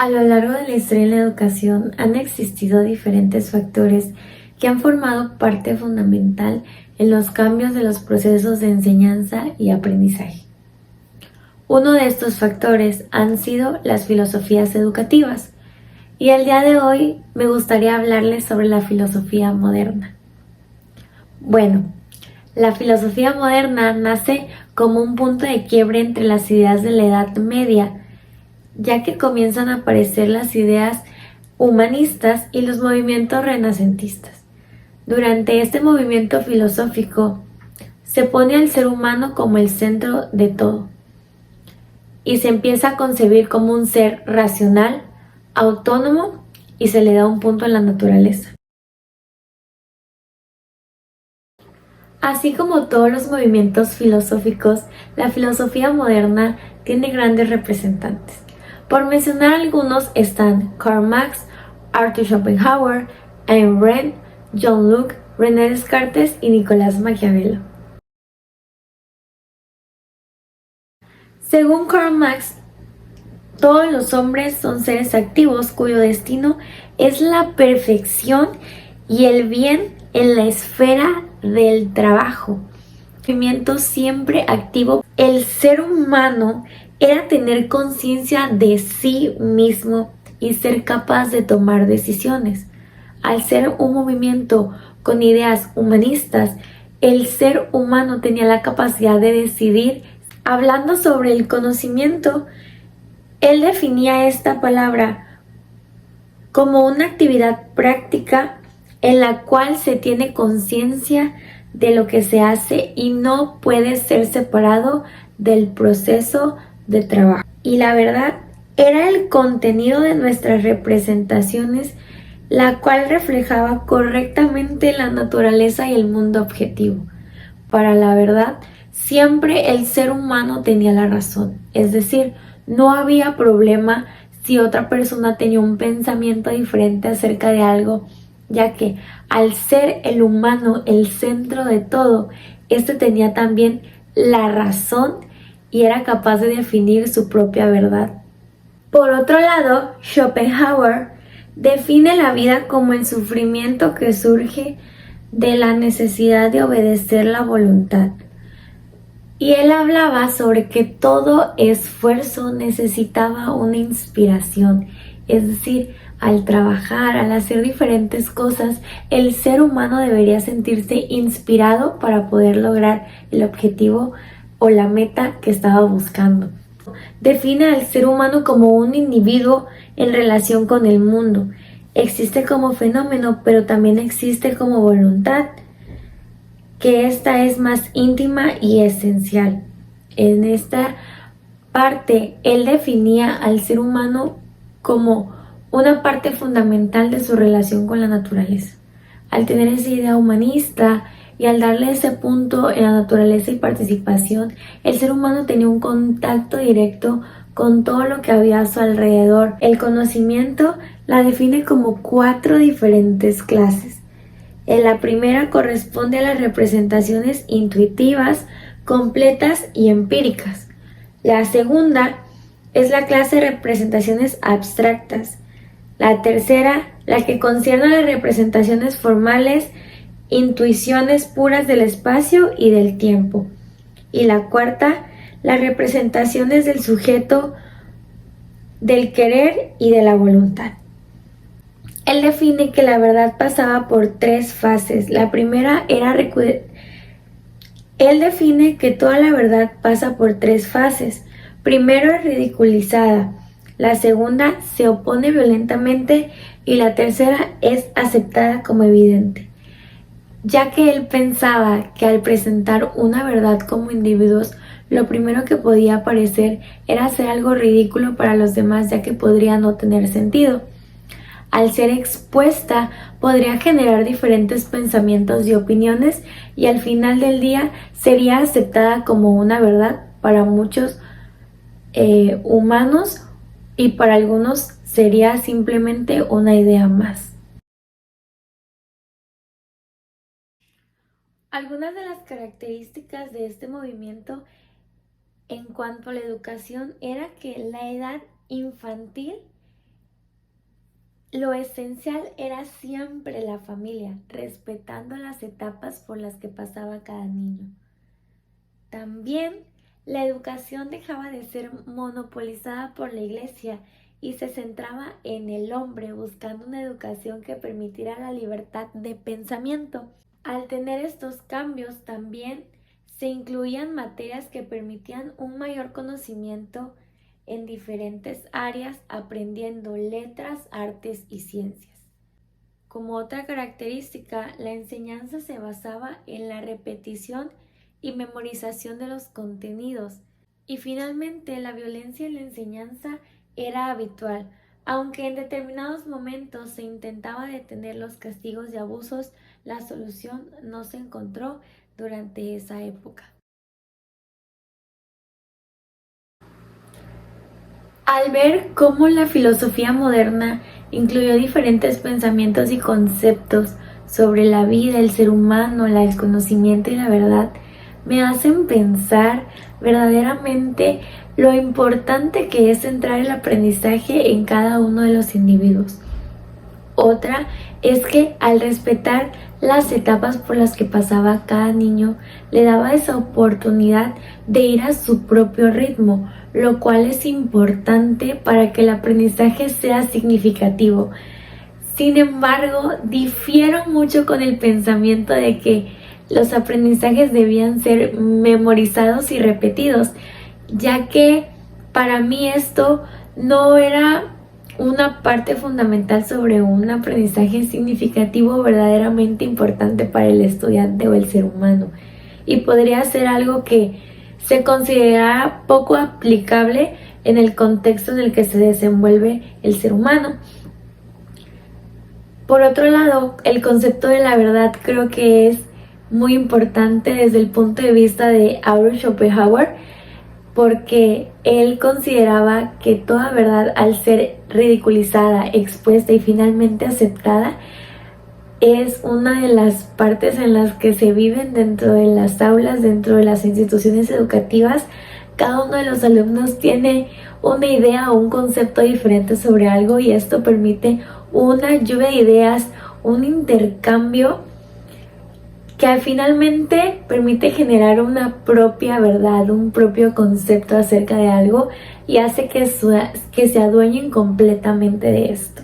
A lo largo de la historia de la educación han existido diferentes factores que han formado parte fundamental en los cambios de los procesos de enseñanza y aprendizaje. Uno de estos factores han sido las filosofías educativas, y el día de hoy me gustaría hablarles sobre la filosofía moderna. Bueno, la filosofía moderna nace como un punto de quiebre entre las ideas de la Edad Media, ya que comienzan a aparecer las ideas humanistas y los movimientos renacentistas. Durante este movimiento filosófico se pone al ser humano como el centro de todo y se empieza a concebir como un ser racional, autónomo, y se le da un punto en la naturaleza. Así como todos los movimientos filosóficos, la filosofía moderna tiene grandes representantes. Por mencionar algunos están Karl Marx, Arthur Schopenhauer, Ayn Rand, John Locke, René Descartes y Nicolás Maquiavelo. Según Karl Marx, todos los hombres son seres activos cuyo destino es la perfección y el bien en la esfera del trabajo. Movimiento siempre activo. El ser humano era tener conciencia de sí mismo y ser capaz de tomar decisiones. Al ser un movimiento con ideas humanistas, el ser humano tenía la capacidad de decidir. Hablando sobre el conocimiento, él definía esta palabra como una actividad práctica en la cual se tiene conciencia de lo que se hace y no puede ser separado del proceso de trabajo. Y la verdad era el contenido de nuestras representaciones, la cual reflejaba correctamente la naturaleza y el mundo objetivo. Para la verdad, siempre el ser humano tenía la razón, es decir, no había problema si otra persona tenía un pensamiento diferente acerca de algo, ya que al ser el humano el centro de todo, este tenía también la razón y era capaz de definir su propia verdad. Por otro lado, Schopenhauer define la vida como el sufrimiento que surge de la necesidad de obedecer la voluntad. Y él hablaba sobre que todo esfuerzo necesitaba una inspiración, es decir, al trabajar, al hacer diferentes cosas, el ser humano debería sentirse inspirado para poder lograr el objetivo o la meta que estaba buscando. Define al ser humano como un individuo en relación con el mundo. Existe como fenómeno, pero también existe como voluntad, que esta es más íntima y esencial. En esta parte, él definía al ser humano como una parte fundamental de su relación con la naturaleza. Al tener esa idea humanista y al darle ese punto en la naturaleza y participación, el ser humano tenía un contacto directo con todo lo que había a su alrededor. El conocimiento la define como 4 diferentes clases. La primera corresponde a las representaciones intuitivas, completas y empíricas. La segunda es la clase de representaciones abstractas. La tercera, la que concierne a las representaciones formales, intuiciones puras del espacio y del tiempo. Y la cuarta, las representaciones del sujeto, del querer y de la voluntad. Él define que la verdad pasaba por 3 fases. La primera era Él define que toda la verdad pasa por 3 fases. Primero es ridiculizada, la segunda se opone violentamente y la tercera es aceptada como evidente. Ya que él pensaba que al presentar una verdad como individuos, lo primero que podía parecer era hacer algo ridículo para los demás, ya que podría no tener sentido. Al ser expuesta, podría generar diferentes pensamientos y opiniones y al final del día sería aceptada como una verdad para muchos humanos y para algunos sería simplemente una idea más. Algunas de las características de este movimiento en cuanto a la educación era que la edad infantil Lo esencial era siempre la familia, respetando las etapas por las que pasaba cada niño. También la educación dejaba de ser monopolizada por la iglesia y se centraba en el hombre, buscando una educación que permitiera la libertad de pensamiento. Al tener estos cambios también se incluían materias que permitían un mayor conocimiento en diferentes áreas, aprendiendo letras, artes y ciencias. Como otra característica, la enseñanza se basaba en la repetición y memorización de los contenidos. Y finalmente, la violencia en la enseñanza era habitual, aunque en determinados momentos se intentaba detener los castigos y abusos, la solución no se encontró durante esa época. Al ver cómo la filosofía moderna incluyó diferentes pensamientos y conceptos sobre la vida, el ser humano, el conocimiento y la verdad, me hacen pensar verdaderamente lo importante que es centrar el aprendizaje en cada uno de los individuos. Otra es que al respetar las etapas por las que pasaba cada niño, le daba esa oportunidad de ir a su propio ritmo, lo cual es importante para que el aprendizaje sea significativo. Sin embargo, difiero mucho con el pensamiento de que los aprendizajes debían ser memorizados y repetidos, ya que para mí esto no era una parte fundamental sobre un aprendizaje significativo verdaderamente importante para el estudiante o el ser humano, y podría ser algo que se considera poco aplicable en el contexto en el que se desenvuelve el ser humano. Por otro lado, el concepto de la verdad creo que es muy importante desde el punto de vista de Arthur Schopenhauer, porque él consideraba que toda verdad, al ser ridiculizada, expuesta y finalmente aceptada, es una de las partes en las que se viven dentro de las aulas, dentro de las instituciones educativas. Cada uno de los alumnos tiene una idea o un concepto diferente sobre algo, y esto permite una lluvia de ideas, un intercambio que finalmente permite generar una propia verdad, un propio concepto acerca de algo, y hace que se adueñen completamente de esto.